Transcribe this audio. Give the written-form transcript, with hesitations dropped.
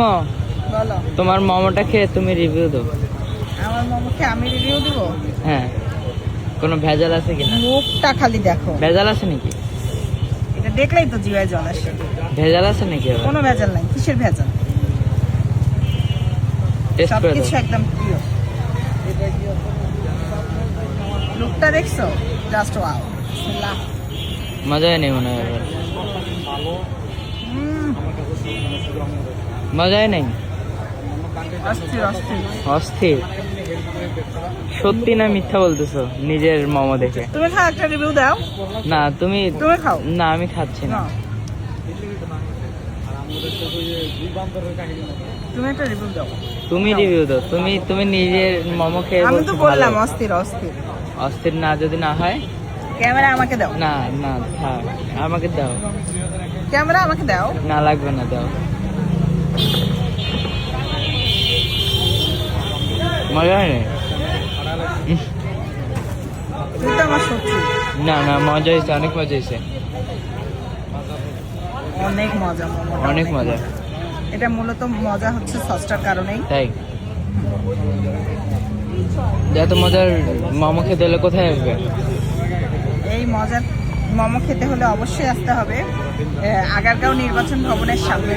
মোমো, বলো। তোমার মোমোটা খেয়ে তুমি রিভিউ দাও। আমার মোমোকে আমি রিভিউ দিব? হ্যাঁ, কোনো ভেজাল আছে কিনা? মুখটা খালি দেখো। ভেজাল আছে নাকি? এটা দেখলেই তো জিভায় জল আসে। ভেজাল আছে নাকি আবার? কোনো ভেজাল নাই। কিসের ভেজাল? টেস্ট করে সবকিছু দাও। একদম প্রিয়। লুকটা দেখছো? Just wow. বিসমিল্লাহ। মজাই নেই মনে হয় এবার। মজাই নেই। অস্থির অস্থির। অস্থির। সত্যি না মিথ্যা বলতেছো নিজের মোমো দেখে? তুমি খাও, একটা রিভিউ দাও। না তুমি তুমি খাও। না, আমি খাচ্ছি না। না। তুমি একটা রিভিউ দাও। তুমি রিভিউ দাও। তুমি নিজের মোমো খেয়ে আমি তো বলছো বললাম ভালো। অস্থির অস্থির। অস্থির না যদি না হয়? ক্যামেরা আমাকে দাও। না না থাক, আমাকে দাও। ক্যামেরা আমাকে দাও। না লাগবে না, দাও। মজা হয় না? তুই তো আমার সত্যি। না না, মজা হয়েছে, অনেক মজা হয়েছে। অনেক মজা মোমো, অনেক মজা। এটা মূলত মজা হচ্ছে সসটার কারণেই। তাই এত মজার মোমো খেতে হলে কোথায় আসবে? এই মজার মোমো খেতে হলে অবশ্যই আসতে হবে আগারগাঁও নির্বাচন ভবনের সামনে।